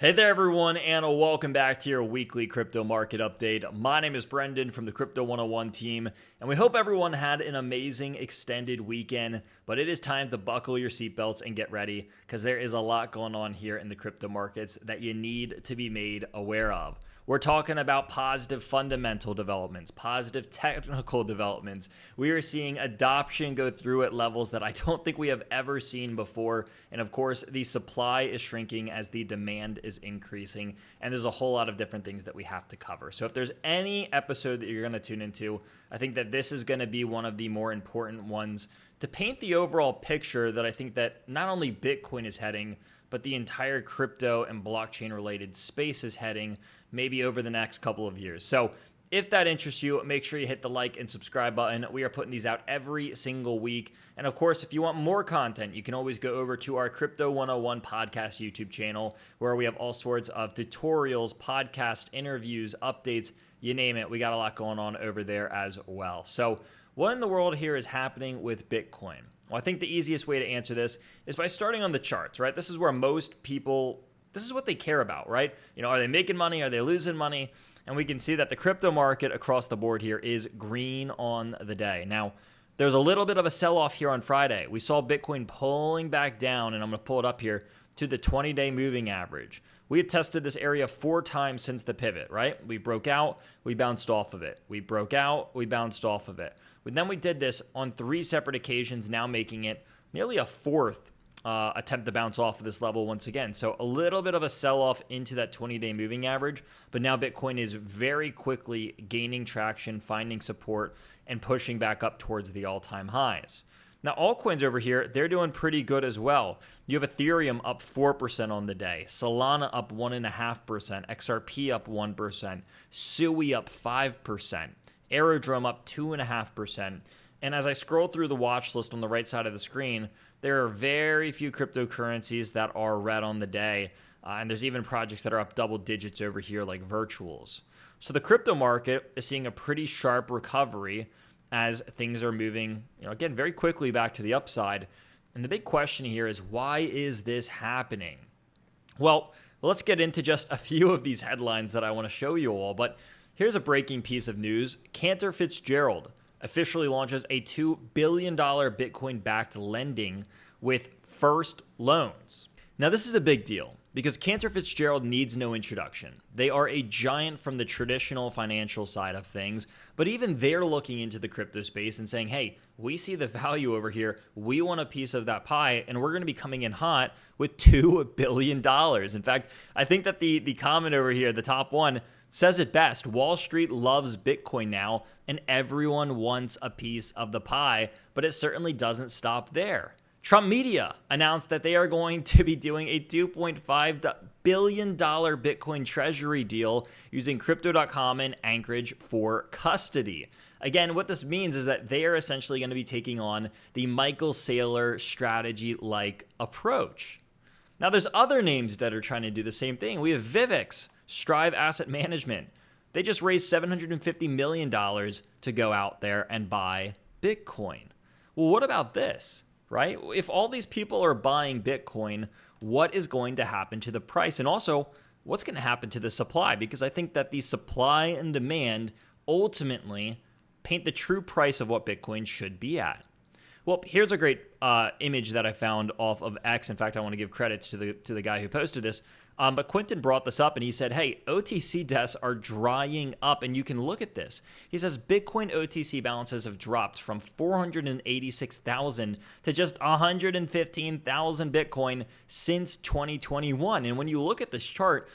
Hey there, everyone, and welcome back to your weekly crypto market update. My name is Brendan from the Crypto 101 team, and we hope everyone had an amazing extended weekend. But it is time to buckle your seatbelts and get ready because there is a lot going on here in the crypto markets that you need to be made aware of. We're talking about positive fundamental developments, positive technical developments. We are seeing adoption go through at levels that I don't think we have ever seen before. And of course, the supply is shrinking as the demand is increasing. And there's a whole lot of different things that we have to cover. So if there's any episode that you're going to tune into, I think that this is going to be one of the more important ones to paint the overall picture that I think that not only Bitcoin is heading, but the entire crypto and blockchain related space is heading maybe over the next couple of years. So if that interests you, make sure you hit the like and subscribe button. We are putting these out every single week. And of course, if you want more content, you can always go over to our Crypto 101 podcast YouTube channel, where we have all sorts of tutorials, podcast interviews, updates, you name it. We got a lot going on over there as well. So what in the world here is happening with Bitcoin? Well, I think the easiest way to answer this is by starting on the charts, right? This is where most people, this is what they care about, right? Are they making money? Are they losing money? And we can see that the crypto market across the board here is green on the day. Now, there's a little bit of a sell-off here on Friday. We saw Bitcoin pulling back down, and I'm going to pull it up here, to the 20-day moving average. We had tested this area 4 times since the pivot, right? We broke out, we bounced off of it. We broke out, we bounced off of it. Then we did this on 3 separate occasions, now making it nearly a 4th attempt to bounce off of this level once again. So a little bit of a sell-off into that 20-day moving average, but now Bitcoin is very quickly gaining traction, finding support, and pushing back up towards the all-time highs. Now, altcoins over here, they're doing pretty good as well. You have Ethereum up 4% on the day, Solana up 1.5%, XRP up 1%, Sui up 5%, Aerodrome up 2.5%. And as I scroll through the watch list on the right side of the screen, there are very few cryptocurrencies that are red on the day. And there's even projects that are up double digits over here like Virtuals. So the crypto market is seeing a pretty sharp recovery as things are moving, again, very quickly back to the upside. And the big question here is, why is this happening? Well, let's get into just a few of these headlines that I want to show you all. But here's a breaking piece of news. Cantor Fitzgerald officially launches a $2 billion Bitcoin-backed lending with First Loans. Now, this is a big deal because Cantor Fitzgerald needs no introduction. They are a giant from the traditional financial side of things, but even they're looking into the crypto space and saying, hey, we see the value over here. We want a piece of that pie, and we're going to be coming in hot with $2 billion. In fact, I think that the comment over here, the top one, says it best. Wall Street loves Bitcoin now, and everyone wants a piece of the pie, but it certainly doesn't stop there. Trump Media announced that they are going to be doing a $2.5 billion Bitcoin treasury deal using Crypto.com and Anchorage for custody. Again, what this means is that they are essentially going to be taking on the Michael Saylor strategy-like approach. Now, there's other names that are trying to do the same thing. We have Vivix, Strive Asset Management. They just raised $750 million to go out there and buy Bitcoin. Well, what about this? Right? If all these people are buying Bitcoin, what is going to happen to the price? And also, what's going to happen to the supply? Because I think that the supply and demand ultimately paint the true price of what Bitcoin should be at. Well, here's a great image that I found off of X. In fact, I want to give credits to the guy who posted this. But Quentin brought this up and he said, hey, OTC desks are drying up, and you can look at this. He says Bitcoin OTC balances have dropped from 486,000 to just 115,000 Bitcoin since 2021. And when you look at this chart,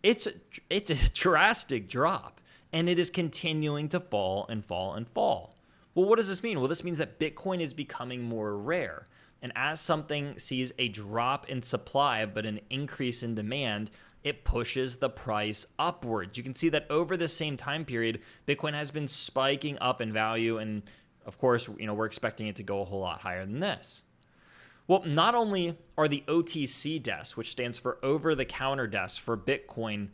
it's a drastic drop, and it is continuing to fall and fall and fall. Well, what does this mean? Well, this means that Bitcoin is becoming more rare. And as something sees a drop in supply but an increase in demand, it pushes the price upwards. You can see that over the same time period, Bitcoin has been spiking up in value. And of course, we're expecting it to go a whole lot higher than this. Well, not only are the OTC desks, which stands for over-the-counter desks for Bitcoin,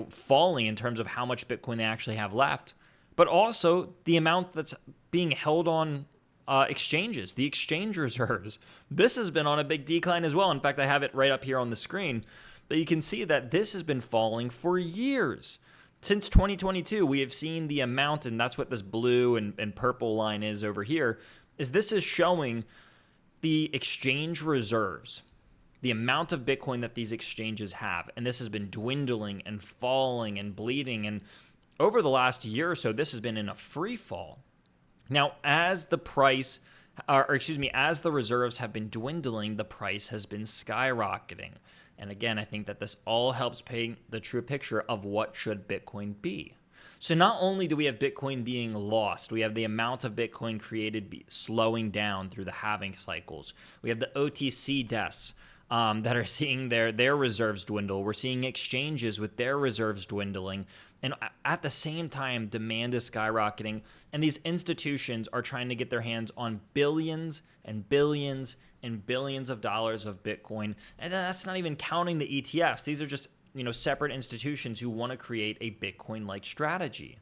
falling in terms of how much Bitcoin they actually have left, but also the amount that's being held on exchanges, the exchange reserves. This has been on a big decline as well. In fact, I have it right up here on the screen. But you can see that this has been falling for years. Since 2022, we have seen the amount, and that's what this blue and purple line is over here, is this is showing the exchange reserves, the amount of Bitcoin that these exchanges have. And this has been dwindling and falling and bleeding. And over the last year or so, this has been in a free fall. Now, as the price, as the reserves have been dwindling, the price has been skyrocketing. And again, I think that this all helps paint the true picture of what should Bitcoin be. So not only do we have Bitcoin being lost, we have the amount of Bitcoin created slowing down through the halving cycles. We have the OTC desks that are seeing their reserves dwindle. We're seeing exchanges with their reserves dwindling. And at the same time, demand is skyrocketing. And these institutions are trying to get their hands on billions and billions and billions of dollars of Bitcoin. And that's not even counting the ETFs. These are just separate institutions who want to create a Bitcoin-like strategy.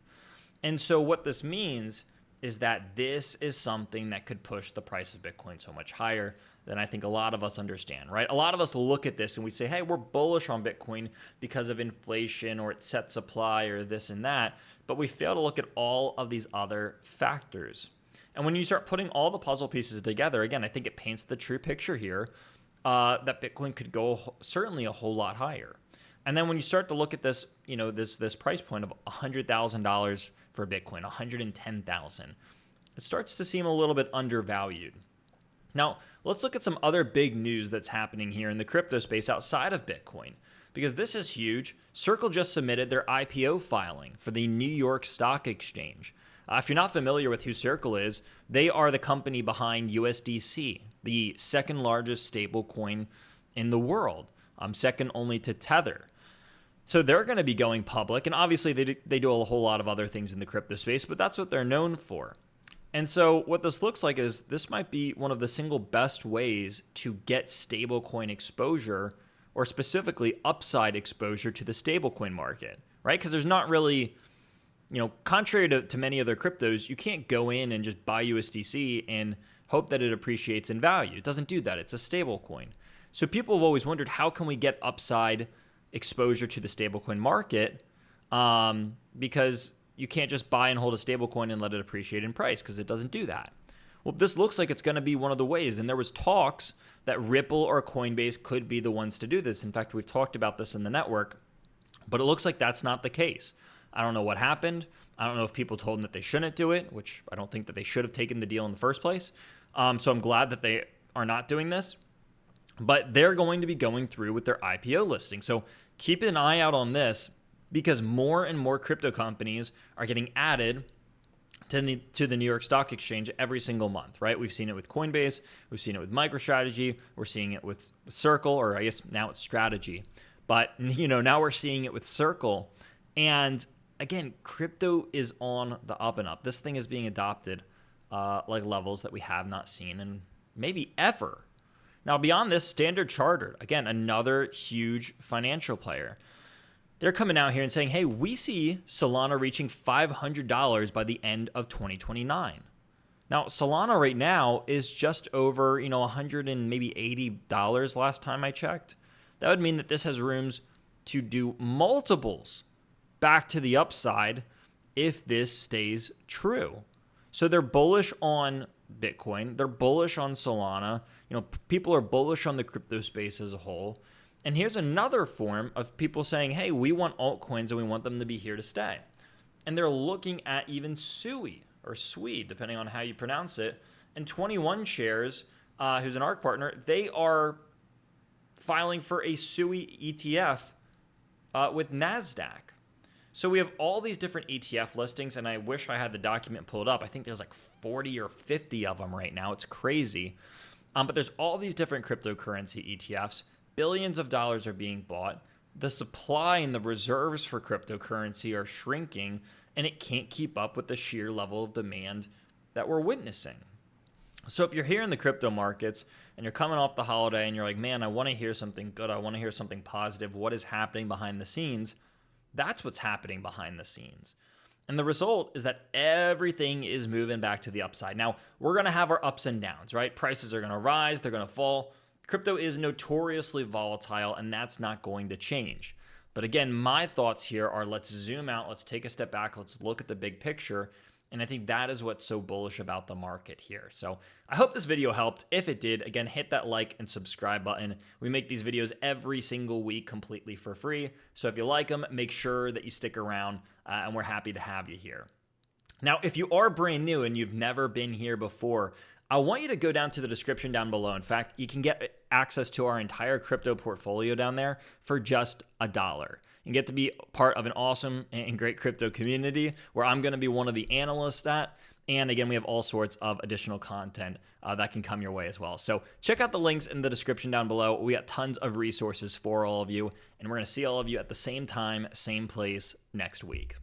And so what this means is that this is something that could push the price of Bitcoin so much higher than I think a lot of us understand, right? A lot of us look at this and we say, hey, we're bullish on Bitcoin because of inflation or it's set supply or this and that, but we fail to look at all of these other factors. And when you start putting all the puzzle pieces together, again, I think it paints the true picture here that Bitcoin could go certainly a whole lot higher. And then when you start to look at this, this price point of $100,000 for Bitcoin, $110,000, it starts to seem a little bit undervalued. Now, let's look at some other big news that's happening here in the crypto space outside of Bitcoin, because this is huge. Circle just submitted their IPO filing for the New York Stock Exchange. If you're not familiar with who Circle is, they are the company behind USDC, the second largest stablecoin in the world, second only to Tether. So they're going to be going public, and obviously they do a whole lot of other things in the crypto space, but that's what they're known for. And so what this looks like is this might be one of the single best ways to get stablecoin exposure, or specifically upside exposure to the stablecoin market, right? Because there's not really, contrary to many other cryptos, you can't go in and just buy USDC and hope that it appreciates in value. It doesn't do that. It's a stablecoin. So people have always wondered, how can we get upside exposure to the stablecoin market? Because you can't just buy and hold a stablecoin and let it appreciate in price, because it doesn't do that. Well, this looks like it's going to be one of the ways. And there was talks that Ripple or Coinbase could be the ones to do this. In fact, we've talked about this in the network, but it looks like that's not the case. I don't know what happened. I don't know if people told them that they shouldn't do it, which I don't think that they should have taken the deal in the first place. So I'm glad that they are not doing this. But they're going to be going through with their IPO listing. So keep an eye out on this, because more and more crypto companies are getting added to the New York Stock Exchange every single month, right? We've seen it with Coinbase. We've seen it with MicroStrategy. We're seeing it with Circle, or I guess now it's Strategy. But, now we're seeing it with Circle. And again, crypto is on the up and up. This thing is being adopted like levels that we have not seen in maybe ever. Now, beyond this, Standard Chartered, again, another huge financial player. They're coming out here and saying, hey, we see Solana reaching $500 by the end of 2029. Now, Solana right now is just over, $100 and maybe $80 last time I checked. That would mean that this has rooms to do multiples back to the upside if this stays true. So they're bullish on Bitcoin. They're bullish on Solana. People are bullish on the crypto space as a whole. And here's another form of people saying, hey, we want altcoins and we want them to be here to stay. And they're looking at even SUI, or SUI, depending on how you pronounce it. And 21 Shares, who's an ARC partner, they are filing for a SUI ETF with NASDAQ. So we have all these different ETF listings, and I wish I had the document pulled up. I think there's like 40 or 50 of them right now. It's crazy. But there's all these different cryptocurrency ETFs. Billions of dollars are being bought. The supply and the reserves for cryptocurrency are shrinking, and it can't keep up with the sheer level of demand that we're witnessing. So if you're here in the crypto markets and you're coming off the holiday and you're like, man, I want to hear something good. I want to hear something positive. What is happening behind the scenes? That's what's happening behind the scenes. And the result is that everything is moving back to the upside. Now, we're going to have our ups and downs, right? Prices are going to rise. They're going to fall. Crypto is notoriously volatile, and that's not going to change. But again, my thoughts here are, let's zoom out, let's take a step back, let's look at the big picture. And I think that is what's so bullish about the market here. So I hope this video helped. If it did, again, hit that like and subscribe button. We make these videos every single week completely for free. So if you like them, make sure that you stick around, and we're happy to have you here. Now, if you are brand new and you've never been here before, I want you to go down to the description down below. In fact, you can get access to our entire crypto portfolio down there for just $1. You get to be part of an awesome and great crypto community where I'm going to be one of the analysts at. And again, we have all sorts of additional content that can come your way as well. So check out the links in the description down below. We got tons of resources for all of you. And we're going to see all of you at the same time, same place next week.